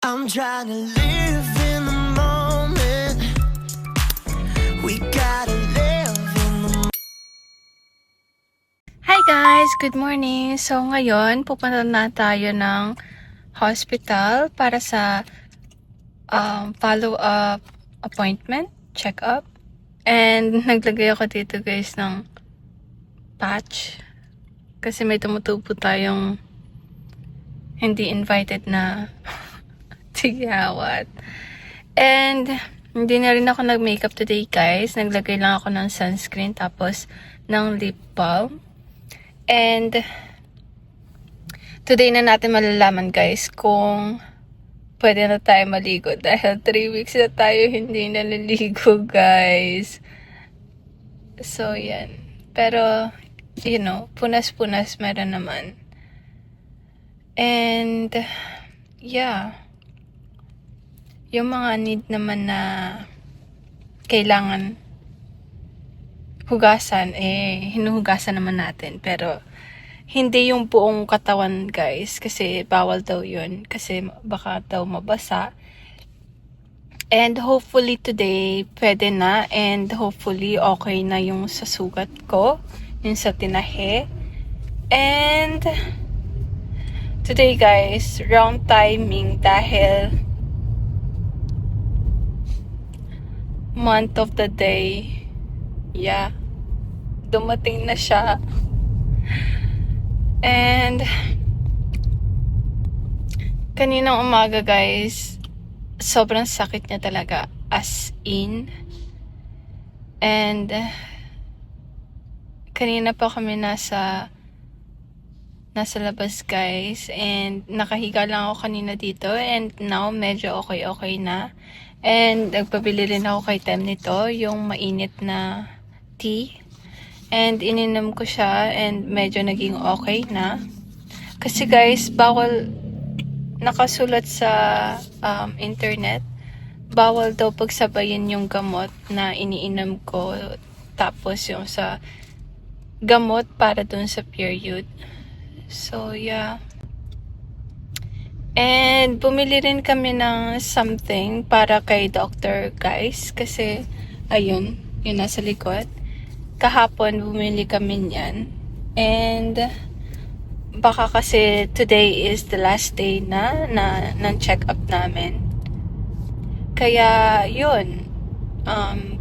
I'm trying to live in the moment. We gotta live in the Hi guys! Good morning! So ngayon, pupunta na tayo ng hospital para sa follow-up appointment, check-up. And naglagay ako dito guys ng patch. Kasi may tumutubo tayong hindi invited na tigawat. And hindi na rin ako nag-makeup today guys. Naglagay lang ako ng sunscreen tapos ng lip balm. And today na natin malalaman guys kung pwede na tayo maligo dahil 3 weeks na tayo hindi naliligo guys. So yan. Pero you know, punas-punas meron naman. And yeah. Yung mga need naman na kailangan hugasan, hinuhugasan naman natin. Pero, hindi yung buong katawan, guys. Kasi, bawal daw yun. Kasi, baka daw mabasa. And, hopefully, today, pwede na. And, hopefully, okay na yung sa sugat ko. Yung sa tinahe. And, today, guys, wrong timing dahil month of the day. Yeah. Dumating na siya. And kaninang umaga guys, sobrang sakit niya talaga. As in. And kanina pa kami nasa labas guys. And nakahiga lang ako kanina dito. And now medyo okay na. And nagpabili rin ako kay Tem nito, yung mainit na tea. And ininom ko siya and medyo naging okay na. Kasi guys, bawal, nakasulat sa internet, bawal daw pagsabayin yung gamot na iniinom ko tapos yung sa gamot para dun sa period. So yeah. And bumili rin kami ng something para kay doctor guys. Kasi, ayun, yun nasa likod. Kahapon bumili kami niyan. And, baka kasi today is the last day ng check-up namin. Kaya, yun.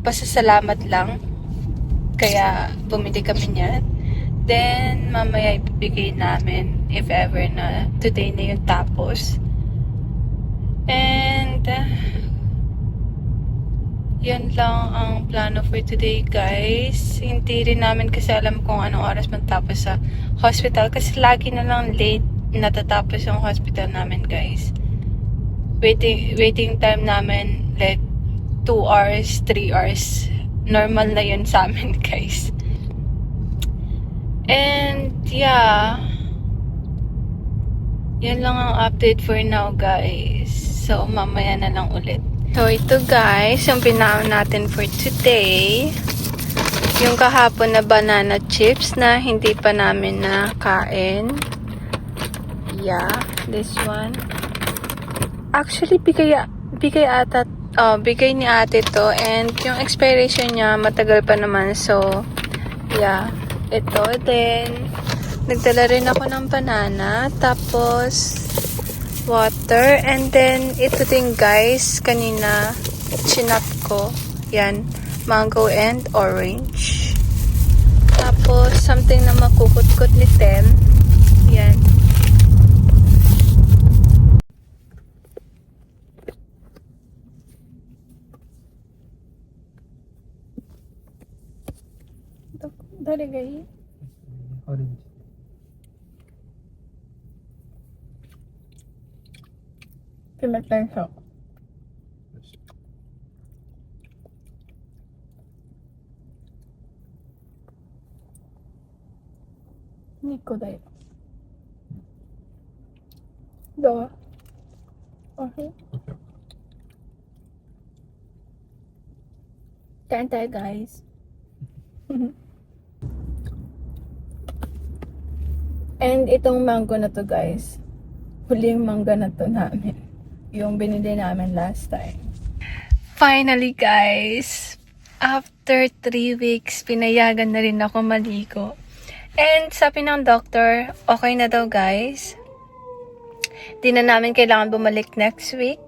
Pasasalamat lang. Kaya, bumili kami niyan. Then, mamaya ibibigay namin if ever na today na yung tapos. And, yan lang ang plano for today, guys. Hindi rin namin kasi alam kung anong oras matapos sa hospital. Kasi lagi na lang late natatapos yung hospital namin, guys. Waiting time namin, like, 2 hours, 3 hours. Normal na yun sa amin, guys. And, yeah. Yan lang ang update for now, guys. So, mamaya na lang ulit. So, ito guys, yung pinaon natin for today. Yung kahapon na banana chips na hindi pa namin nakain. Yeah, this one. Actually, bigay ni ate to. And yung expiration niya, matagal pa naman. So, yeah. Ito, then, nagdala rin ako ng banana, tapos, water, and then, ito din guys, kanina, chinap ko, yan, mango and orange. Tapos, something na makukut-kut ni Tem, yan. Dali guys. Orange. Pinagtan siya. Nico dahil. Dawa. Okay. Kain tayo guys. And itong mango na to guys, huling mangga na to namin. yung binili namin last time. Finally guys, after 3 weeks, pinayagan na rin ako maligo. And sabi ng doctor, okay na daw guys. Di na namin kailangan bumalik next week.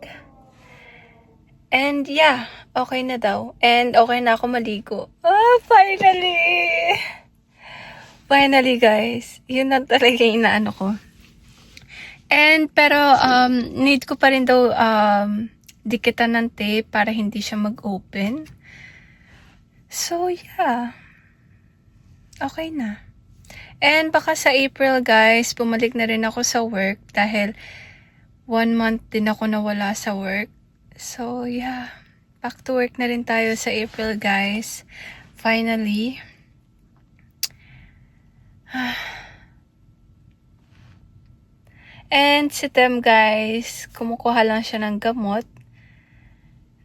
And yeah, okay na daw. And okay na ako maligo. Finally! Finally guys, yun na talaga yung inaano ko. And pero need ko pa rin daw dikitan ng tape para hindi siya mag-open. So yeah, okay na. And baka sa April guys, bumalik na rin ako sa work dahil 1 month din ako nawala sa work. So yeah, back to work na rin tayo sa April guys. Finally. And si Tem guys, kumukuha lang siya ng gamot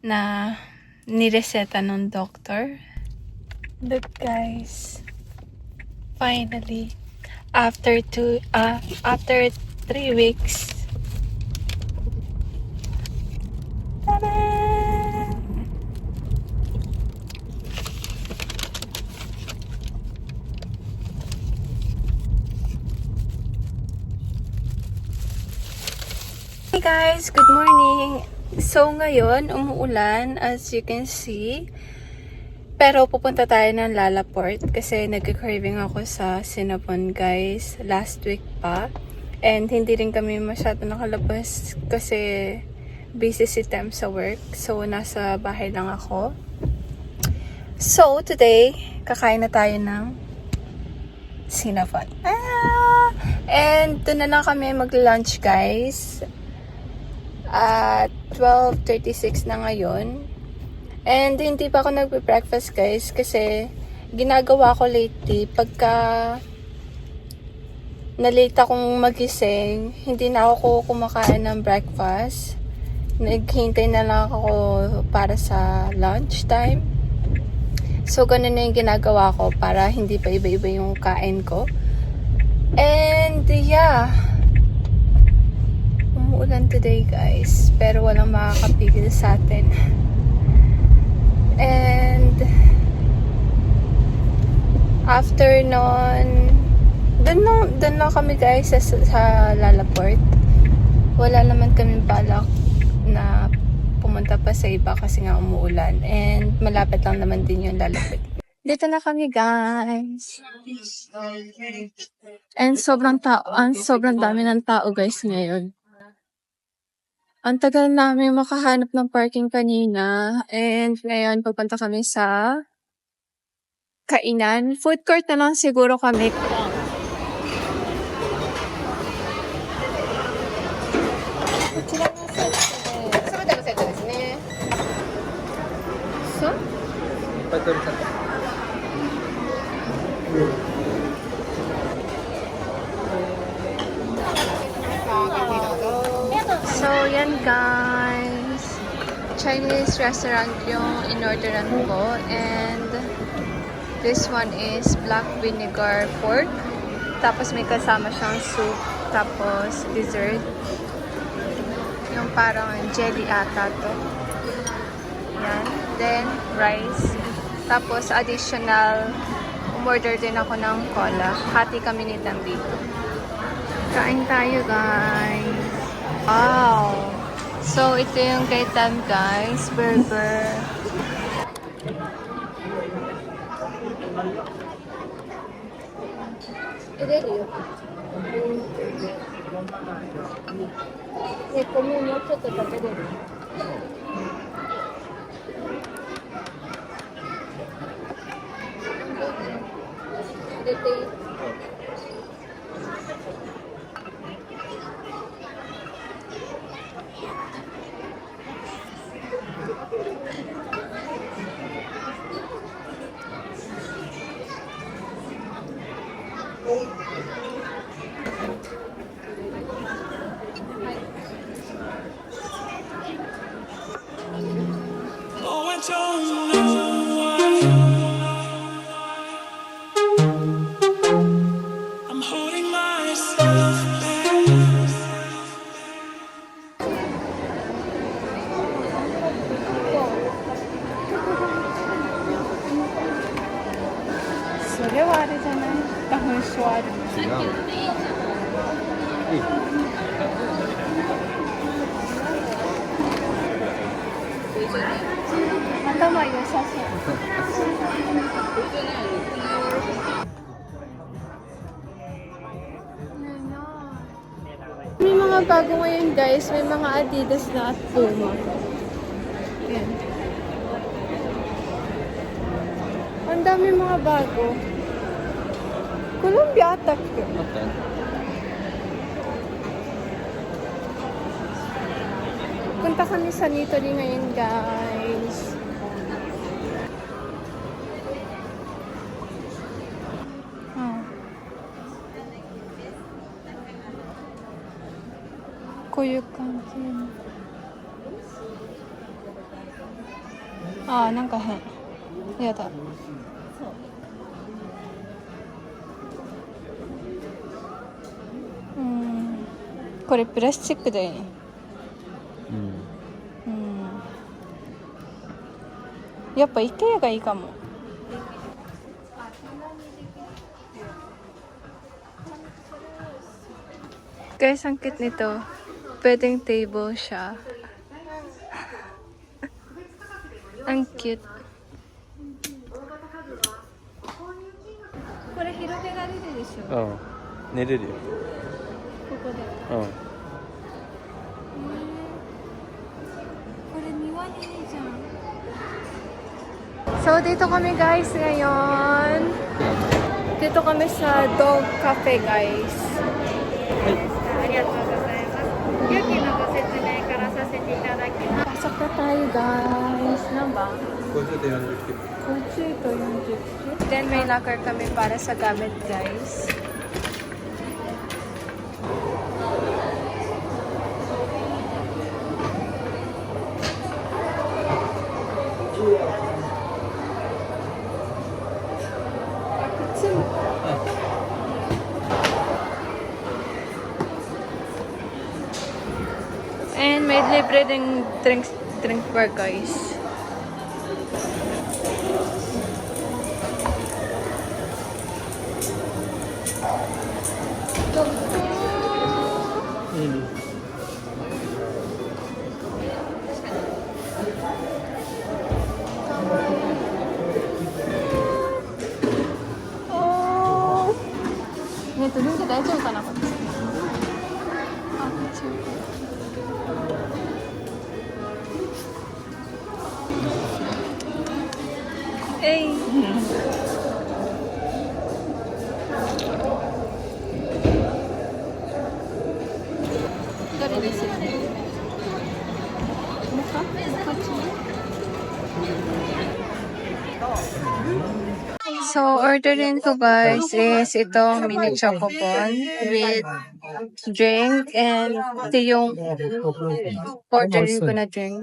na nireseta ng doctor. Look guys. Finally, after 3 weeks. Ta-da! Hey guys, good morning. So ngayon, umuulan as you can see. Pero pupunta tayo ng Lalaport kasi nag-craving ako sa Cinnabon guys last week pa. And hindi rin kami masyado nakalabas kasi busy si Tem sa work. So nasa bahay lang ako. So today, kakain na tayo ng Cinnabon. And doon na lang kami mag-lunch guys. At 12:36 na ngayon. And hindi pa ako nagbe-breakfast guys kasi ginagawa ko lately pagka na-late akong magising, hindi na ako kumakain ng breakfast. Naghintay na lang ako para sa lunch time. So ganun na yung ginagawa ko para hindi pa iba-iba yung kain ko. And yeah, umuulan today guys, pero walang makakapigil sa atin. And after nun, dun lang kami guys sa Lalaport. Wala naman kami balak na pumunta pa sa iba kasi nga umuulan. And malapit lang naman din yung Lalaport. Dito na kami guys. And sobrang dami ng tao guys ngayon. Ang tagal namin makahanap ng parking kanina. And ngayon, pupunta kami sa kainan. Food court na lang siguro kami. So? So, yan guys. Chinese restaurant yung in-orderan ko. And this one is black vinegar pork. Tapos may kasama siyang soup. Tapos dessert. Yung parang jelly ata to. Yan. Then, rice. Tapos additional, umorder din ako ng cola. Hati kami ni Tam dito. Kain tayo guys. Wow! So, ito yung kay Tam guys. Burger. Oh, I don't know why. れはあれじゃない？花粉症ある。違う。頭良さそう。May mga bago ngayon guys, may mga Adidas na at Puma. Yan. Ang dami mga bago. Columbia Attack. Punta kami sa Nitori ngayon guys. Oh. こういう感じ。ああ、なんか変。やだ。これプラスチックだよね。やっぱ IKEA がいいかも。Guys, ang cute nito. Pwedeng table siya. Ang cute. これ広げられるでしょ。うん。寝れるよ。ここで。うん。これ庭にいいじゃん。So, dito kami guys ngayon. Dito kami sa Dog Cafe guys. ありがとうございます。料金のご説明からさせていただきます。 Pasok na tayo guys. Ano ba? 50 to 40 kilo. 50 to 40. Then may locker kami para sa gamit guys. And may libre ding drink bar guys. Oh. ね、ドリンク大丈夫かなこれ。あ、大丈夫。えい。どれですよね。こっち。So, orderin ko guys is itong mini chocobon with drink and ito yung orderin ko na drink.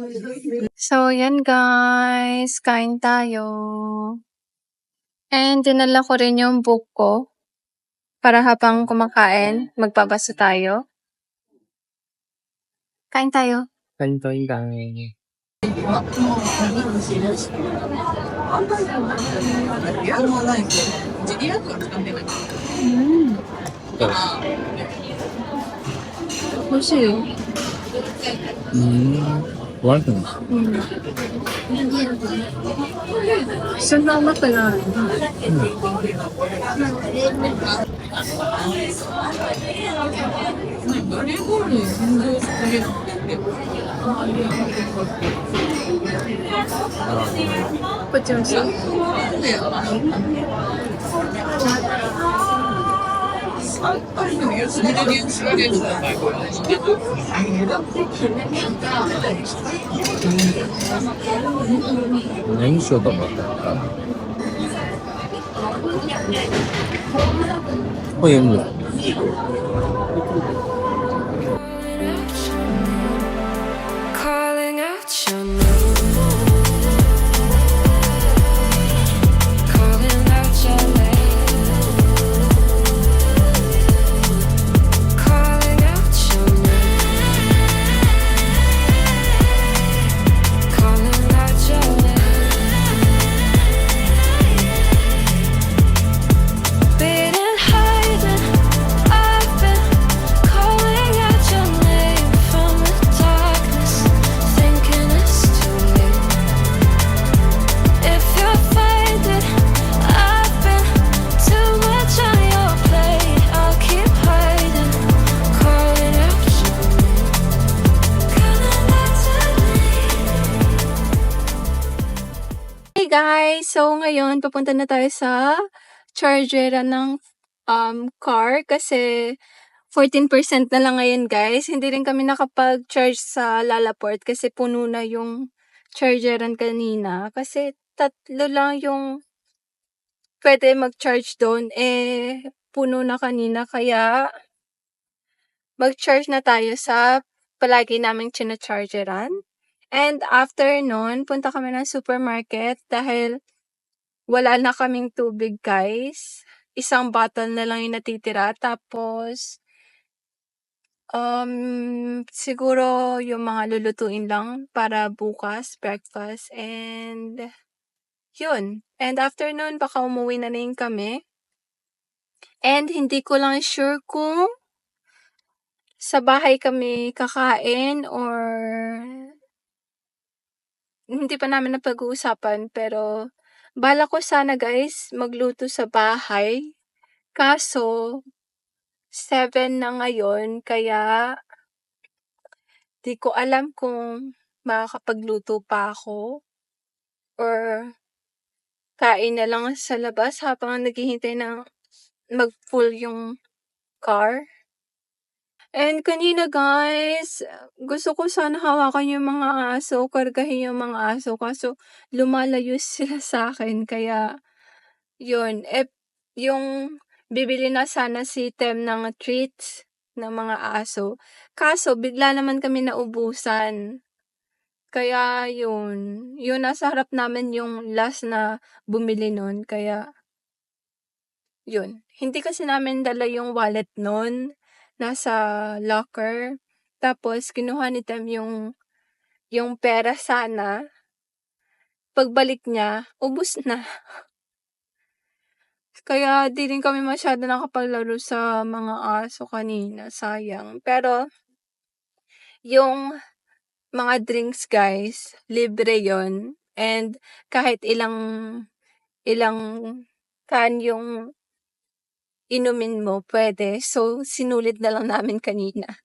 So, yan guys. Kain tayo. And dinala ko rin yung book ko para habang kumakain, magbabasa tayo. Kain tayo. Ganito yung gangin. Masih. Warm. Senang banget. Pecah. Name show to ba? Oh, yun yun. Calling out your name. Calling out your name. Calling out your name. Calling out your name. guys! So, ngayon, papunta na tayo sa chargeran ng car kasi 14% na lang ngayon, guys. Hindi rin kami nakapag-charge sa Lalaport kasi puno na yung chargeran kanina. Kasi 3 lang yung pwede mag-charge doon. Puno na kanina. Kaya, mag-charge na tayo sa palagi naming china-chargeran. And after nun, punta kami ng supermarket dahil wala na kaming tubig, guys. Isang bottle na lang yung natitira. Tapos, siguro yung mga lulutuin lang para bukas, breakfast, and yun. And after nun, baka umuwi na rin kami. And hindi ko lang sure kung sa bahay kami kakain or hindi pa namin napag-uusapan, pero bala ko sana, guys, magluto sa bahay. Kaso, 7 na ngayon, kaya di ko alam kung makakapagluto pa ako or kain na lang sa labas habang naghihintay na mag-full yung car. And kanina, guys, gusto ko sana hawakan yung mga aso, kargahin yung mga aso, kaso lumalayo sila sa akin, kaya yun. Yung bibili na sana si Tem ng treats ng mga aso, kaso bigla naman kami naubusan. Kaya yun nasa harap namin yung last na bumili nun, kaya yun. Hindi kasi namin dala yung wallet nun. Nasa locker. Tapos, kinuha ni Tem yung pera sana. Pagbalik niya, ubos na. Kaya, di rin kami masyado nakapaglaro sa mga aso kanina. Sayang. Pero, yung mga drinks, guys, libre yon. And, kahit ilang can yung inumin mo, pwede. So, sinulit na lang namin kanina.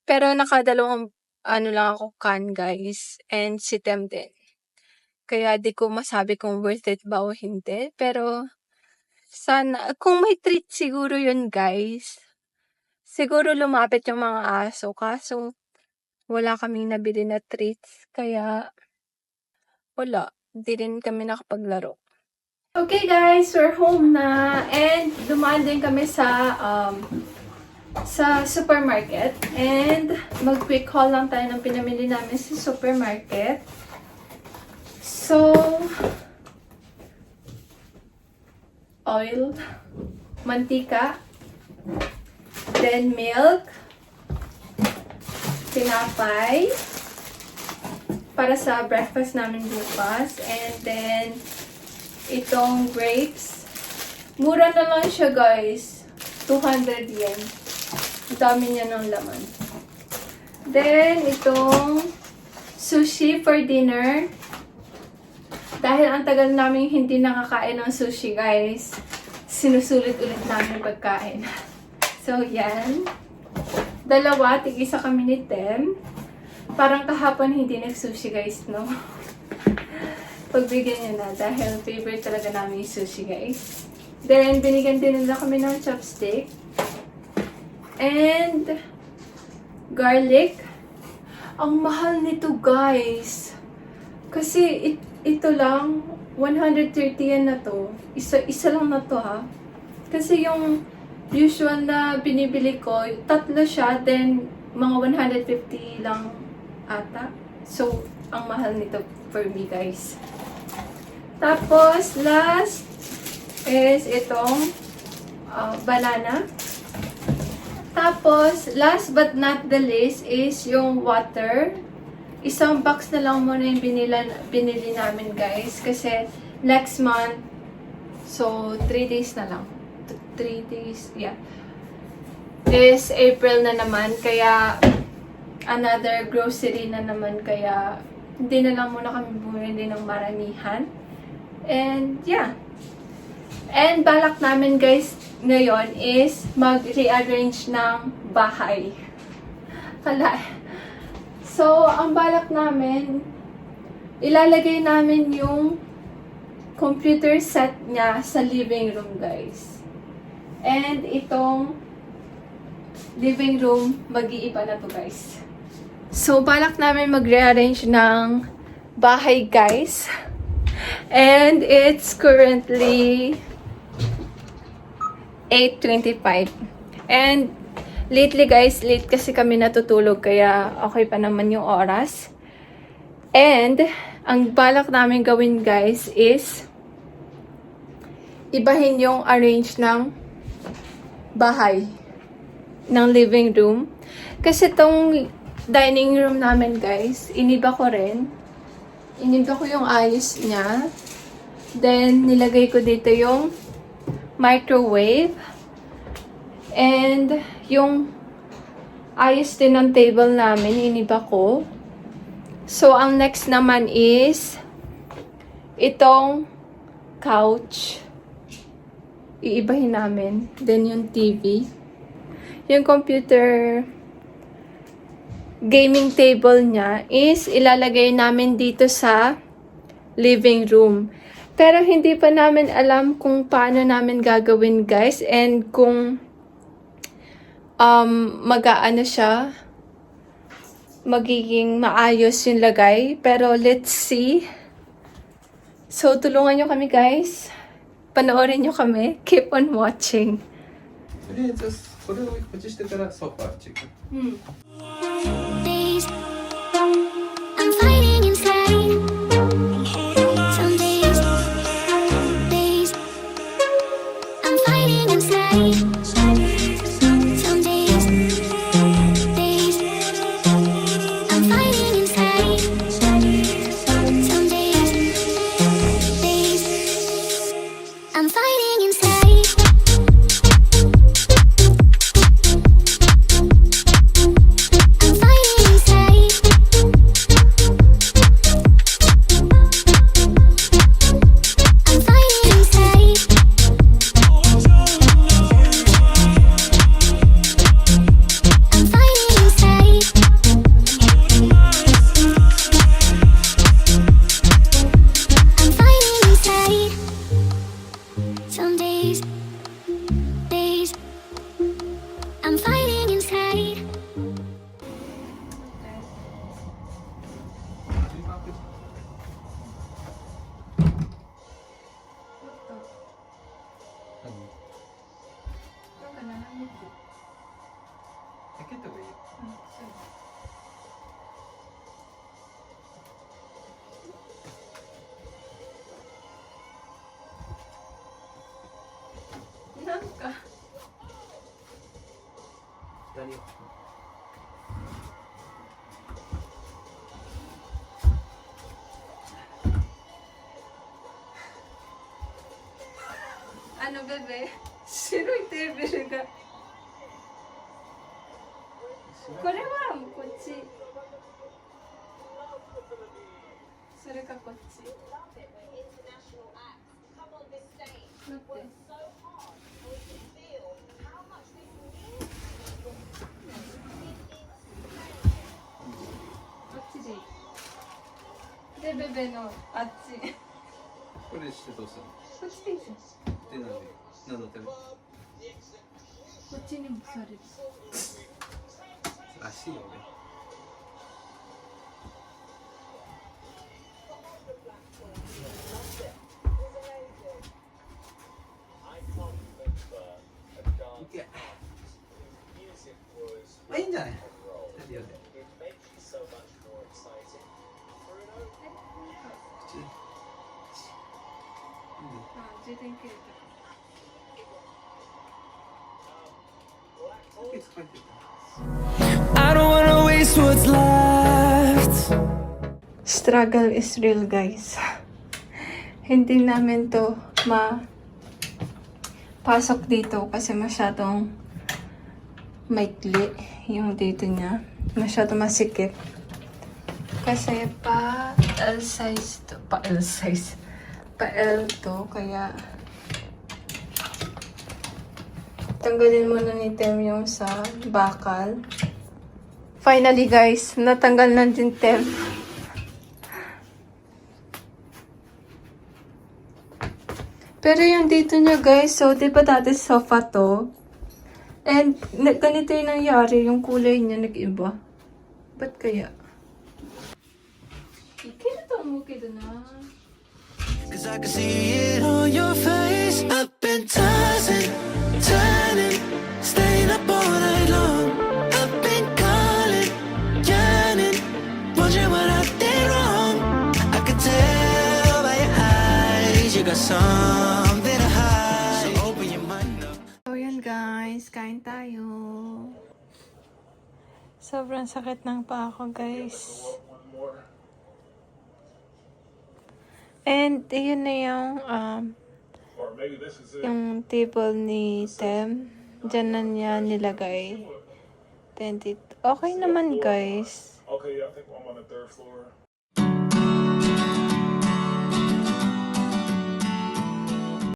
Pero nakadalawang lang ako can, guys. And si Tem din. Kaya di ko masabi kung worth it ba o hindi. Pero, sana, kung may treat siguro yun, guys. Siguro lumapit yung mga aso. Kaso, wala kaming nabili na treats. Kaya, wala. Di rin kami nakapaglaro. Okay, guys, we're home na, and dumaan din kami sa supermarket, and mag-quick haul lang tayo ng pinamili namin sa supermarket. So, oil, mantika, then milk, tinapay, para sa breakfast namin bukas, and then itong grapes. Mura na lang siya, guys. 200 yen. Ang dami niya ng laman. Then, itong sushi for dinner. Dahil ang tagal namin hindi nakakain ng sushi, guys. Sinusulit ulit namin pagkain. So, yan. 2, tig-isa kami ni Tem. Parang kahapon hindi nag-sushi, guys, no? Pagbigyan niya na dahil favorite talaga namin yung sushi, guys. Then, binigyan din nila kami ng chopstick. And, garlic. Ang mahal nito, guys. Kasi, ito lang, 130 yan na to. Isa lang na to, ha. Kasi yung usual na binibili ko, 3 siya, then mga 150 lang ata. So, ang mahal nito for me, guys. Tapos, last is itong banana. Tapos, last but not the least is yung water. Isang box na lang muna yung binili namin, guys. Kasi, next month, so, 3 days na lang. 3 days, yeah. Is April na naman, kaya, another grocery na naman, kaya, hindi na lang muna kami bumili ng maramihan. And, yeah. And, balak namin, guys, ngayon is mag-rearrange ng bahay. So, ang balak namin, ilalagay namin yung computer set niya sa living room, guys. And itong living room, mag-iiba na to, guys. So, balak namin mag-rearrange ng bahay, guys. And it's currently 8:25. And lately, guys, late kasi kami natutulog, kaya okay pa naman yung oras. And ang balak namin gawin, guys, is ibahin yung arrange ng bahay, ng living room. Kasi tong dining room namin, guys, iniba ko rin. Iniba ko yung ayos niya. Then, nilagay ko dito yung microwave. And, yung ayos din ng table namin, iniba ko. So, ang next naman is itong couch. Iibahin namin. Then, yung TV. Yung computer gaming table niya is ilalagay namin dito sa living room. Pero hindi pa namin alam kung paano namin gagawin, guys. And kung mag-aano siya, magiging maayos yung lagay. Pero let's see. So, tulungan nyo kami, guys. Panoorin nyo kami. Keep on watching. とりあえずこれをこっちしてからソファーチェック。 Days I'm fighting inside. Some days I'm fighting inside. Some days I'm fighting inside. Some days I'm fighting inside. I'm fighting inside. I'm fighting inside. I'm fighting inside. I'm fighting inside. Some days I'm fighting inside. Ano, bebe? Shiroi table ga. これはこっち。それかこっち。待って。こっちでいい。で、ベベのあっち。これしてどうするの？こっちでいいじゃん。でなんで？なんだってる？こっちにも座れる。らしいよね。いけ。まあいいんじゃない？二人用で。充電切れた。I don't wanna waste what's left. Struggle is real, guys. Hindi namin to pasok dito kasi masyadong maikli yung dito niya. Masyadong masikip. Kasi pa L size to. Pa L size. Pa L to. Kaya tanggalin muna ni Tem yung sa bakal. Finally, guys, natanggal na din Tem. Pero yung dito niya guys, so di ba dati sofa to? And ganito yung nangyari, yung kulay niya nag-iba. Ba't kaya? Ikita mo kita na. Cause I can see it on your face. I've been tossing, turning, staying up all night long. I've been calling, yearning, wondering what I did wrong. I could tell by your eyes you got something to hide. So open your mind up. So yan guys, kain tayo. Sobrang sakit ng paa ko guys. And yun na yung table ni Tem. Diyan na niya nilagay. Okay naman guys. Okay, I think I'm on the third floor.